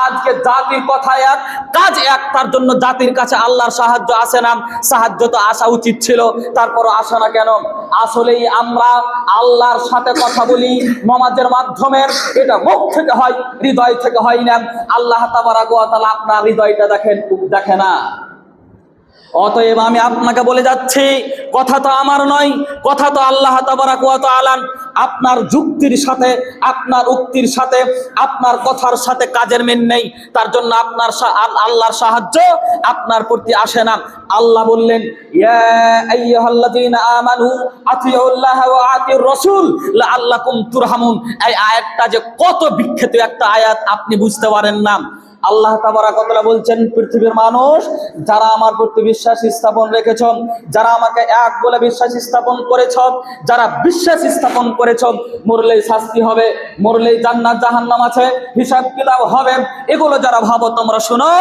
আজকে জাতির কথা এক, কাজ এক, তার জন্য জাতির কাছে আল্লাহর সাহায্য আসে না। সাহায্য তো আসা উচিত ছিল, তারপরও আসে না কেন? আসলেই আমরা আল্লাহর সাথে কথা বলি নামাজের মাধ্যমে, এটা মুখ থেকে হয়, হৃদয় থেকে হয় না। আল্লাহ তাবারক ওয়া তাআলা আপনার হৃদয়টা দেখে না। অতএব আমি আপনাকে বলে যাচ্ছি, কথা তো আমার নয়, কথা তো আল্লাহ তাবারক ওয়া তাআলা। আপনার যুক্তির সাথে, আপনার উক্তির সাথে, আপনার কথার সাথে কাজের মিল নেই, তার জন্য আপনার আল্লাহর সাহায্য আপনার প্রতি আসে না। আল্লাহ বললেন, ইয়া আইয়ুহাল্লাযীনা আমানু আতিউল্লাহ ওয়া আতিউর রাসূল লাআল্লাকুম তুরহামুন। এই আয়াতটা যে কত বিখ্যাত একটা আয়াত, আপনি বুঝতে পারেন না। আল্লাহ তাবারক ওয়া তাআলা বলছেন, পৃথিবীর মানুষ যারা আমার প্রতি বিশ্বাস স্থাপন রেখেছ, যারা আমাকে এক বলে বিশ্বাস স্থাপন করেছ, যারা বিশ্বাস স্থাপন করেছ, মরলেই শাস্তি হবে, মরলেই জান্নাত জাহান্নাম আছে, হিসাব কিতাব হবে, এগুলো যারা ভাবো তোমরা শোনো,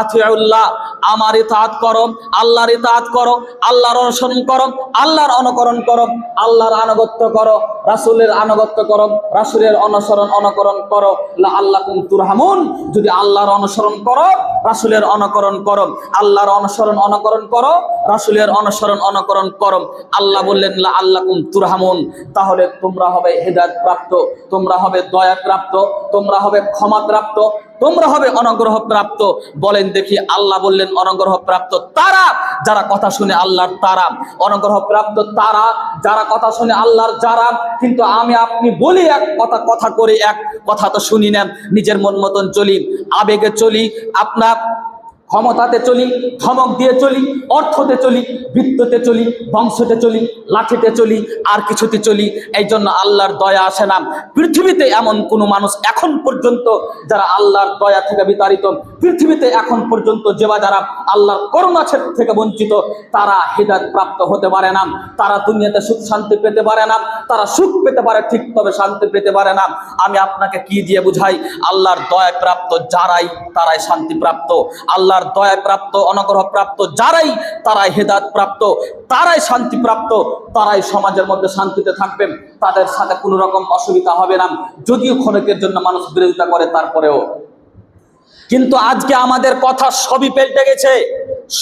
আতিউল্লাহ, আমার ইতাআত করো, আল্লাহর ইতাআত করো, আল্লাহর অনুসরণ করো, আল্লাহর অনুকরণ করো, আল্লাহর আনুগত্য করো, রাসূলের আনুগত্য করো, রাসূলের অনুকরণ করো, লাআল্লাকুম তুরহামুন। যদি আল্লাহর অনুসরণ করো, রাসূলের অনুকরণ করো, আল্লাহর অনুকরণ করো, রাসূলের অনুকরণ করো, আল্লাহ বললেন লাআল্লাকুম তুরহামুন, তাহলে তোমরা হবে হেদায়েত প্রাপ্ত, তোমরা হবে দয়া প্রাপ্ত, তোমরা হবে ক্ষমা প্রাপ্ত, তোমরা হবে অনুগ্রহ প্রাপ্ত। বলেন দেখি, আল্লাহ বললেন অনুগ্রহ প্রাপ্ত তারা যারা কথা শুনে আল্লাহর, তারা অনুগ্রহ প্রাপ্ত তারা যারা কথা শুনে আল্লাহর, যারা। কিন্তু আমি আপনি বলি এক কথা, কথা করে এক কথা তো শুনি না, নিজের মন মতন চলি, আবেগে চলি, আপনার ক্ষমতাতে চলি, ধমক দিয়ে চলি, অর্থতে চলি, বৃত্ততে চলি, বংশতে চলি, লাঠিতে চলি, আর কিছুতে চলি। এই জন্য আল্লাহর দয়া আসে না। পৃথিবীতে এমন কোন মানুষ এখন পর্যন্ত যারা আল্লাহর দয়া থেকে বিতাড়িত, পৃথিবীতে এখন পর্যন্ত যারা আল্লাহর করুণা থেকে বঞ্চিত, তারা হিদায়াত প্রাপ্ত হতে পারে না। তারা দুনিয়াতে সুখ শান্তি পেতে পারে না। তারা সুখ পেতে পারে ঠিক, তবে শান্তি পেতে পারে না। আমি আপনাকে কি দিয়ে বুঝাই? আল্লাহর দয়া প্রাপ্ত যারাই, তারাই শান্তি প্রাপ্ত। আল্লাহর দয়া প্রাপ্ত, অনুগ্রহ প্রাপ্ত যারাই, তারাই হেদায়েত প্রাপ্ত, তারাই শান্তি প্রাপ্ত, তারাই সমাজের মধ্যে শান্তিতে থাকবেন, তাদের সাথে কোনো রকম অসুবিধা হবে না। যদিও ক্ষণিকের জন্য মানুষ বিরোধিতা করে, তারপরেও। কিন্তু আজকে আমাদের কথা সবই পাল্টে গেছে,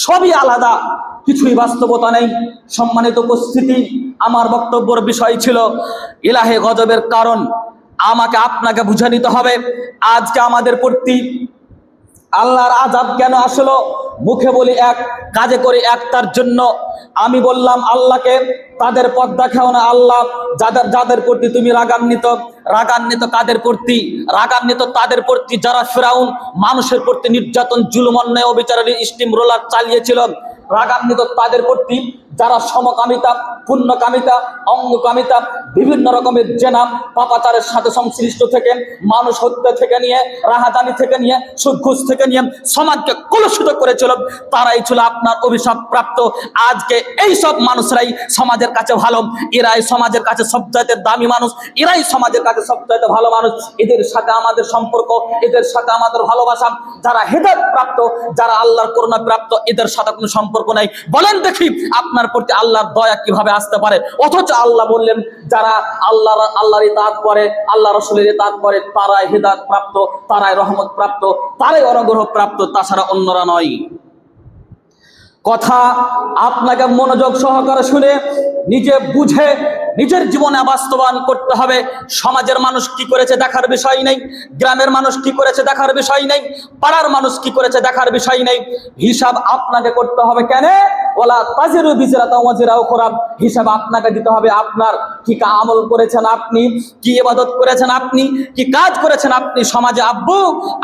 সবই আলাদা, কিছুই বাস্তবতা নেই। সম্মানিত উপস্থিতি, আমার বক্তব্যের বিষয় ছিল ইলাহে গজবের কারণ। আমাকে আপনাকে বুঝে নিতে হবে, আজকে আমাদের প্রতি আল্লাহর আযাব কেন আসলো? মুখে বলি এক, কাজে করি এক। তার জন্য আমি বললাম আল্লাহকে, তাদের পথ দেখাও না আল্লাহ, যাদের প্রতি তুমি রাগান্বিত কাদের প্রতি? রাগান্বিত তাদের প্রতি যারা ফিরাউন মানুষের প্রতি নির্যাতন, জুলুম, অন্যায়, অবিচারের স্টিম রোলার চালিয়েছিল। রাগান্বিত তাদের প্রতি যারা সমকামিতা, পুণ্যকামিতা, অঙ্গকামিতা, বিভিন্ন রকমের জেনা পাপাচারের সাথে সংশ্লিষ্ট থেকে, মানুষ হত্যা থেকে নিয়ে, রাহাজানি থেকে নিয়ে, সুদ ঘুষ থেকে নিয়ে সমাজকে কলুষিত করেছিল, তারাই ছিল আপনার অভিশাপ প্রাপ্ত। আজকে এই সব মানুষরাই সমাজের কাছে ভালো, এরাই সমাজের কাছে সবচাইতে দামি মানুষ, এরাই সমাজের কাছে সবচাইতে ভালো মানুষ। এদের সাথে আমাদের সম্পর্ক, এদের সাথে আমাদের ভালোবাসা। যারা হেদায়েত প্রাপ্ত, যারা আল্লাহর করুণা প্রাপ্ত, এদের সাথে কোনো সম্পর্ক নাই। বলেন দেখি, আপনার প্রতি আল্লাহর দয়া কিভাবে আসতে পারে? অথচ আল্লাহ বললেন, যারা আল্লাহর ইতাআত করে, আল্লাহ রাসূলের ইতাআত করে, তারাই হেদায়েত প্রাপ্ত, তারাই রহমত প্রাপ্ত, তারাই অনুগ্রহ প্রাপ্ত, তাছাড়া অন্যরা নয়। কথা আপনাকে মনোযোগ সহকারে শুনে নিজে বুঝে নিজের জীবনে বাস্তবায়ন করতে হবে। সমাজের মানুষ কি করেছে দেখার বিষয় নেই, গ্রামের মানুষ কি করেছে দেখার বিষয় নেই, পাড়ার মানুষ কি করেছে দেখার বিষয় নেই। হিসাব আপনাকে করতে হবে। কেন? ওয়ালা তাজিরু বিজরাতা ওয়াজিরা উখরা। হিসাব আপনাকে দিতে হবে। আপনার কি আমল করেছেন আপনি, কি ইবাদত করেছেন আপনি, কি কাজ করেছেন আপনি সমাজে। আব্বু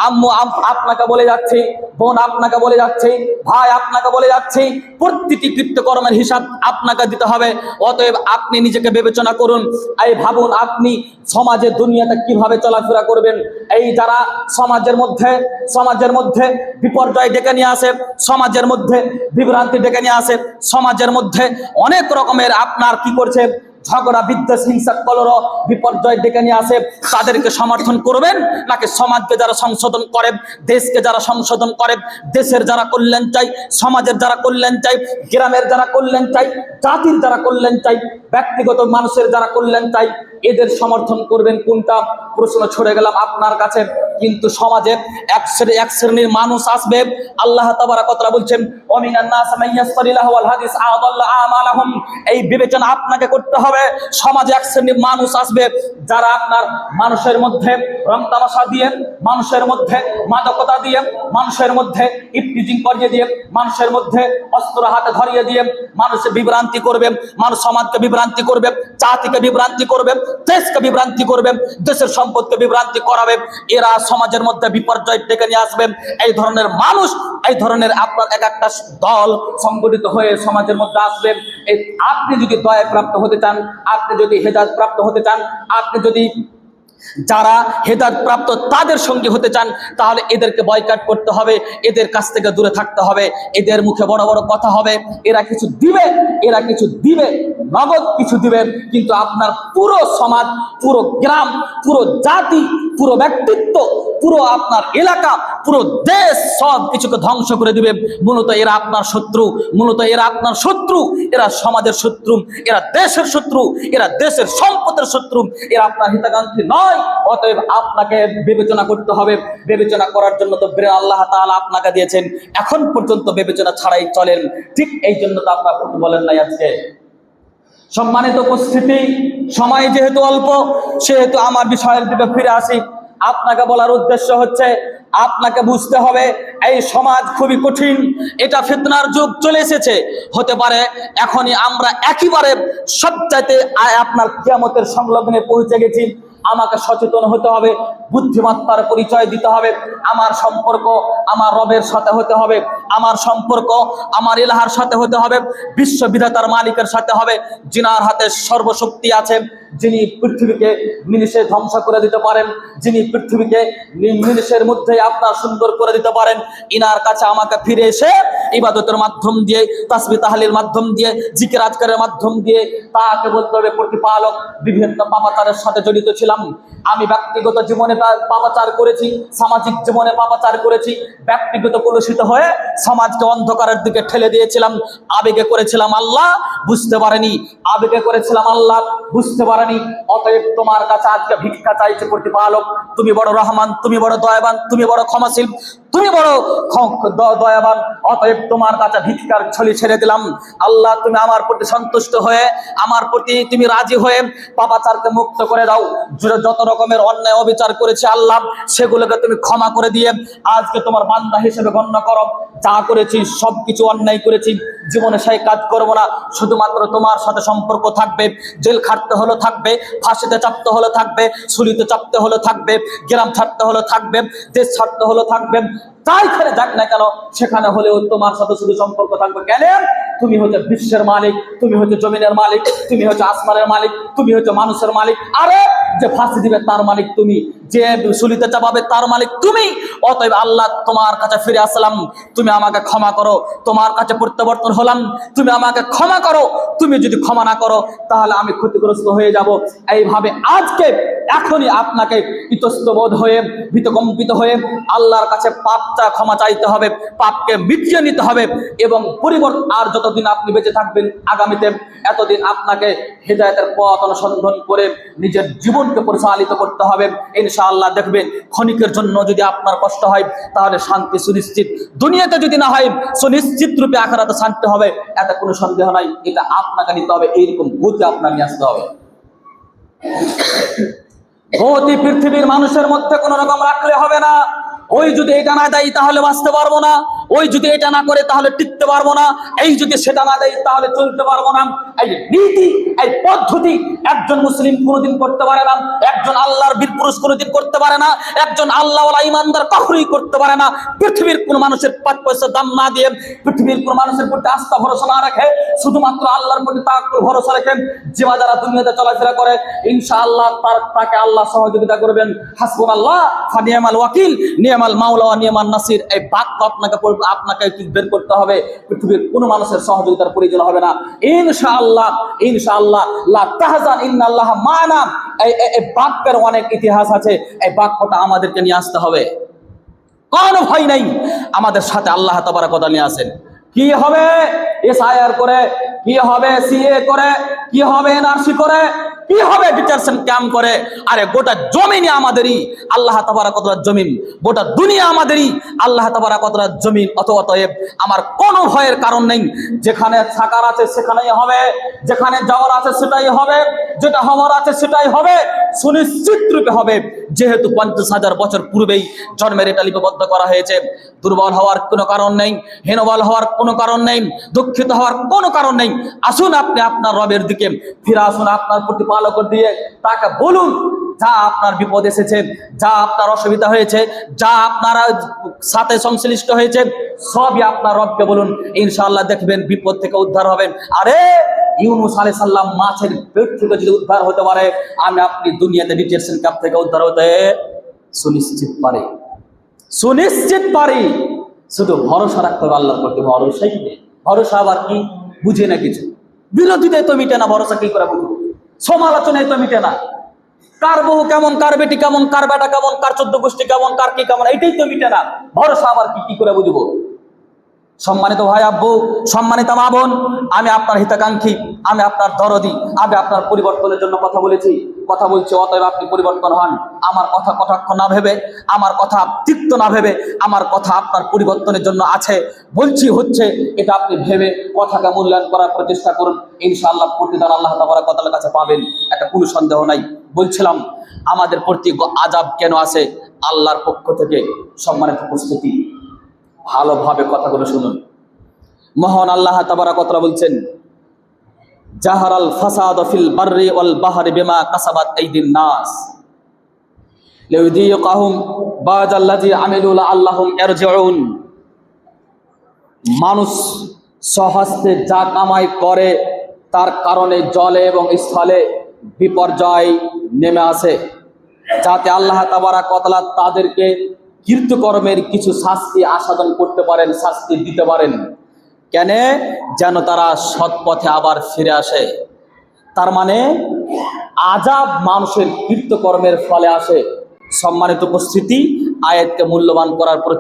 আম্মু আপনাকে বলে যাচ্ছে, বোন আপনাকে বলে যাচ্ছে, ভাই আপনাকে বলে যাচ্ছে, প্রতিটি কৃত্যকর্মের হিসাব আপনাকে দিতে হবে। অতএব আপনি নিজেকে বিবেচনা করুন, এই ভাবুন আপনি সমাজে দুনিয়াতে কিভাবে চলাফেরা করবেন। এই যারা সমাজের মধ্যে বিপর্যয় ডেকে নিয়ে আসে, সমাজের মধ্যে বিভ্রান্তি ডেকে নিয়ে আসে, সমাজের মধ্যে অনেক রকমের আপনার কি করছে, ঝগড়া, বিদ্বেষ, হিংসা, কলহ, বিপর্যয় ডেকে নিয়ে আসে, তাদেরকে সমর্থন করবেন? নাকি সমাজকে যারা সংশোধন করে, দেশকে যারা সংশোধন করে, দেশের যারা কল্যাণ চাই, সমাজের যারা কল্যাণ চাই, গ্রামের যারা কল্যাণ চাই, জাতির যারা কল্যাণ চাই, ব্যক্তিগত মানুষের যারা কল্যাণ চাই, এদের সমর্থন করবেন কোনটা? প্রশ্ন ছড়ে গেলাম আপনার কাছে। কিন্তু সমাজে এক শ্রেণীর মানুষ আসবে, আল্লাহ তাবারাক ওয়া তাআলা বলছেন ওয়ামিনান নাস মাইয়াসতারিল্লাহু ওয়াল হাদিস আদাল্লা আমালাহুম। এই বিবেচনা আপনাকে করতে হবে। সমাজে এক শ্রেণীর মানুষ আসবে যারা আপনার মানুষের মধ্যে রং তামাশা দিয়ে, মানুষের মধ্যে মাদকতা দিয়ে, মানুষের মধ্যে ইফটিজিং করিয়ে দিয়ে, মানুষের মধ্যে অস্ত্র হাতে ধরিয়ে দিয়ে মানুষের বিভ্রান্তি করবে, মানুষ সমাজকে বিভ্রান্তি করবে, জাতিকে বিভ্রান্তি করবে, দেশকে বিভ্রান্তি করবে, দেশের সম্পদকে বিভ্রান্তি করাবে। এরা সমাজের মধ্যে বিপর্যয় ডেকে নিয়ে আসবেন। এই ধরনের মানুষ, এই ধরনের আপনার এক একটা দল সংগঠিত হয়ে সমাজের মধ্যে আসবেন। আপনি যদি দয়া প্রাপ্ত হতে চান, আপনি যদি হেদায়েত প্রাপ্ত হতে চান, আপনি যদি যারা হেদায়েত প্রাপ্ত তাদের সঙ্গে হতে চান, তাহলে এদেরকে বয়কট করতে হবে, এদের কাছ থেকে দূরে থাকতে হবে। এদের মুখে বড় বড় কথা হবে, এরা কিছু দিবে, এরা কিছু দিবে, নগদ কিছু দিবেন, কিন্তু আপনার পুরো সমাজ, পুরো গ্রাম, পুরো জাতি, পুরো ব্যক্তিত্ব, পুরো আপনার এলাকা, পুরো দেশ সব কিছুকে ধ্বংস করে দিবে। মূলত এরা আপনার শত্রু, মূলত এরা আপনার শত্রু, এরা সমাজের শত্রু, এরা দেশের শত্রু, এরা দেশের সম্পদের শত্রু, এরা আপনার হিতাকাঙ্ক্ষী নয়। অতএব আপনাকে বিবেচনা করতে হবে। বিবেচনা করার জন্য তো ব্রেন আল্লাহ তাআলা আপনাকে দিয়েছেন, এখন পর্যন্ত বিবেচনা ছাড়াই চলেন। ঠিক এই জন্য তো আপনার কথা বলেন নাই আজকে। সম্মানিত উপস্থিতি, সময় যেহেতু অল্প, সেহেতু আমার বিষয়ের দিকে ফিরে আসি। আপনাকে বলার উদ্দেশ্য হচ্ছে, আপনাকে বুঝতে হবে এই সমাজ খুবই কঠিন, এটা ফিতনার যুগ চলে এসেছে। হতে পারে এখনই আমরা একেবারে সবচাইতে আপনার কিয়ামতের সংলগ্নে পৌঁছে গেছি। আমাকে সচেতন হতে হবে, বুদ্ধিমত্তার পরিচয় দিতে হবে। আমার সম্পর্ক আমার রবের সাথে হতে হবে, আমার সম্পর্ক আমার ইলাহার সাথে হতে হবে, বিশ্ববিধাতার মালিকের সাথে হবে, যিনার হাতে সর্বশক্তি আছে, যিনি পৃথিবীকে মিনিশে ধ্বংস করে দিতে পারেন, যিনি পৃথিবীকে মিনিশের মধ্যে আপনার সুন্দর করে দিতে পারেন। ইনার কাছে আমাকে ফিরে এসে ইবাদতের মাধ্যম দিয়ে, তাসবিহ তাহলিলের মাধ্যম দিয়ে, জিকির আজকারের মাধ্যম দিয়ে তাকে বলতে হবে প্রতিপালক, বিভিন্ন পাপাচারের সাথে জড়িত ছিলাম। আমি ব্যক্তিগত জীবনে পাপাচার করেছি, সামাজিক জীবনে পাপাচার করেছি, ব্যক্তিগত কলুষিত হয়ে সমাজকে অন্ধকারের দিকে ঠেলে দিয়েছিলাম। আবেগে করেছিলাম আল্লাহ বুঝতে পারেনি, আবেগে করেছিলাম আল্লাহ বুঝতে পারেনি। অতএব তোমার কাছে আজকে ভিক্ষা চাইছে প্রতিপালক, তুমি বড় রহমান, তুমি বড় দয়াবান, তুমি বড় ক্ষমাশীল, তুমি বড় দয়াবান। অতএব তোমার কাছে ভিক্ষার ছলি ছেড়ে দিলাম। আল্লাহ তুমি আমার প্রতি সন্তুষ্ট হয়ে, আমার প্রতি তুমি রাজি হয়ে পাপাচারকে মুক্ত করে দাও। যত রকমের অন্যায় অবিচার করেছে আল্লাহ, সেগুলোকে তুমি ক্ষমা করে দিয়ে আজকে তোমার বান্দা হিসেবে গণ্য করো। যা করেছি সবকিছু অন্যায় করেছি, জীবনে সেই কাজ করবো না, শুধুমাত্র তোমার সাথে সম্পর্ক থাকবে। জেল খাটতে হলো থাকবে, ফাঁসিতে চাপতে হলো থাকবে, ছুরিতে চাপতে হলো থাকবে, গ্রাম ছাড়তে হলো থাকবে, দেশ ছাড়তে হলো থাকবে, যাইখানে যাক না কেন সেখানে হলেও তোমার সাথে শুধু সম্পর্ক থাকবে। কেন? তুমি হচ্ছে বিশ্বের মালিক, তুমি হচ্ছে জমিনের মালিক, তুমি হচ্ছে আসমানের মালিক, তুমি হচ্ছে মানুষের মালিক। আরে যে ফাঁসি দিবে তার মালিক তুমি, যে ছুরিতে চাপাবে তার মালিক তুমি। অতএব আল্লাহ তোমার কাছে ফিরে আসলাম, তুমি আমাকে ক্ষমা করো। তোমার কাছে প্রত্যাবর্তন হলাম, তুমি আমাকে ক্ষমা করো। তুমি যদি ক্ষমা না করো তাহলে আমি ক্ষতিগ্রস্ত হয়ে যাব। এইভাবে আজকে এখনই আপনাকে ইতস্তবোধ হয়ে, ভীতকম্পিত হয়ে আল্লাহর কাছে পাপটা ক্ষমা চাইতে হবে, পাপকে মিটিয়ে নিতে হবে। এবং পরিবর্তন, আর যতদিন আপনি বেঁচে থাকবেন আগামীতে, এতদিন আপনাকে হেদায়েতের পথ অনুসন্ধান করে নিজের জীবনকে পরিচালিত করতে হবে। ইনশাআল্লাহ দেখবেন ক্ষণিকের জন্য যদি আপনার কষ্ট হয় তাহলে শান্তি সুনিশ্চিত, দুনিয়াতে যদি না হয় সুনিশ্চিত রূপে আখিরাতে শান্তি হবে, এতে কোনো সন্দেহ নাই। এটা আপনাকে নিতে হবে, এইরকম বুঝে আপনার নিয়ে আসতে হবে। গতি পৃথিবীর মানুষের মধ্যে কোন রকম রাখলে হবে না। ওই যদি এটা না দেয় তাহলে বাঁচতে পারবো না, ওই যদি এটা না করে তাহলে টিকতে পারবো না, এই যদি সেটা না দেয় তাহলে চলতে পারবো না। এই নীতি, এই পদ্ধতি একজন মুসলিম কোনোদিন করতে পারে না, একজন আল্লাহর বীর পুরুষ কোনোদিন করতে পারে না, একজন আল্লাহওয়ালা ইমানদার কখনোই করতে পারে না। পৃথিবীর কোন মানুষের 5 পয়সা দাম না দিয়ে, পৃথিবীর কোন মানুষের প্রতি আস্থা ভরসা না রেখে, শুধুমাত্র আল্লাহর প্রতি তাওয়াক্কুল ভরসা রেখে যে যারা দুনিয়াতে চলাফেরা করে, ইনশাআল্লাহ তাকে আল্লাহ সহযোগিতা করবেন। হাসবুনাল্লাহ ওয়া নি'মাল ওয়াকিল, নি'মাল মাওলা ওয়া নি'মান নাসির। এই বাক্য আপনাকে বের করতে হবে। পৃথিবীর কোনো মানুষের সহযোগিতার প্রয়োজন হবে না। ইনশাআল্লাহ, ইনশাআল্লাহ, লা তাহজান ইন্নাল্লাহা মা'ানা। এই বাক্যের অনেক ইতিহাস আছে, এই বাক্যটা আমাদেরকে নিয়ে আসতে হবে। কোনো ভয় নাই, আমাদের সাথে আল্লাহ তাবারাক ওয়া তাআলা নিয়ে আসেন। কি হবে এসআইআর করে, কি হবে সিএ করে, কি হবে এনআরসি করে, কি হবে ডিটেনশন ক্যাম্প করে? আরে গোটা জমিনই আমাদেরই, আল্লাহ তাবারাক ওয়া তাআলার জমিন, গোটা দুনিয়া আমাদেরই, আল্লাহ তাবারাক ওয়া তাআলার জমিন। অতএব আমার কোনো ভয়ের কারণ নেই। যেখানে থাকার আছে সেখানেই হবে, যেখানে যাওয়ার আছে সেটাই হবে, যেটা হওয়ার আছে সেটাই হবে, সুনিশ্চিত রূপে হবে। যেহেতু 50,000 বছর পূর্বেই জন্মের এটা লিপিবদ্ধ করা হয়েছে। দুর্বল হওয়ার কোনো কারণ নেই, হীনবল হওয়ার কোনো কারণ নেই, দুঃখিত হওয়ার কোনো কারণ নেই। আসুন আপনি আপনার রবের দিকে ফিরে আসুন, আপনার প্রতিপালকের দিয়ে তাকে বলুন যা আপনার বিপদ এসেছে, যা আপনার অসুবিধা হয়েছে, যা আপনার সাথে সংশ্লিষ্ট হয়েছে, সবই আপনার রবকে বলুন। ইনশাআল্লাহ দেখবেন বিপদ থেকে উদ্ধার হবেন। আরে ইউনূস আলাইহিস সালাম মাছের পেট থেকে যদি উদ্ধার হতে পারে, আমি আপনি দুনিয়াতে ডিটেনশন ক্যাম্প থেকে উদ্ধার হতে সুনিশ্চিত পারি। শুধু ভরসা রাখতে হবে আল্লাহর প্রতি। ভরসাই নেই, ভরসা আবার কি বুঝে না কিছু। বিরোধীদের তো মিটে না, ভরসা কি করে বুঝবো? সমালোচনায় তো মিটে না। কার বউ কেমন, কার বেটি কেমন, কার বেটা কেমন, কার 14 গোষ্ঠী কেমন, কার কি কেমন, এইটাই তো মিটে না। ভরসা আবার কি করে বুঝবো? সম্মানিত ভাই আব্বু, সম্মানিত মা বোন, আমি আপনার হিতাকাঙ্ক্ষী, আমি আপনার দরদি, আমি আপনার পরিবর্তনের জন্য কথা বলছি। অতএব আপনি পরিবর্তন হন। আমার কথা কটাক্ষ না ভেবে, আমার কথা তিক্ত না ভেবে, আমার কথা আপনার পরিবর্তনের জন্য আছে, বলছি হচ্ছে, এটা আপনি ভেবে কথাকে মূল্যায়ন করার প্রচেষ্টা করুন। ইনশাআল্লাহ প্রতিদান আল্লাহ তাবারাক ওয়া তাআলার কাছে পাবেন, এটা কোনো সন্দেহ নাই। বলছিলাম আমাদের প্রতি আযাব কেন আসে? আল্লাহর পক্ষ থেকে। সম্মানিত উপস্থিতি, ভালোভাবে কথাগুলো শুনুন। মহান আল্লাহ তাবারাক ওয়া তাআলা বলছেন, জাহারাল ফাসাদ ফিল বাররি ওয়াল বাহরি বিমা কাসাবাত আইদিন নাস লিউযীকাহুম বা'দাল্লাযী আমিলু লাআল্লাহুম ইয়ারজিউন। মানুষ স্বহস্তে যা কামাই করে তার কারণে জলে এবং স্থলে বিপর্যয় নেমে আসে, যাতে আল্লাহ তাবারাক ওয়া তাআলা তাদেরকে কৃতকর্মের কিছু শাস্তি আস্বাদন করতে পারেন, শাস্তি দিতে পারেন। কেন? যেন তারা সৎ পথে আবার ফিরে আসে। তার মানে আযাব মানুষের কৃতকর্মের ফলে আসে। সম্মানিত উপস্থিতি, আয়াতকে মূল্যবান করার প্রচেষ্টা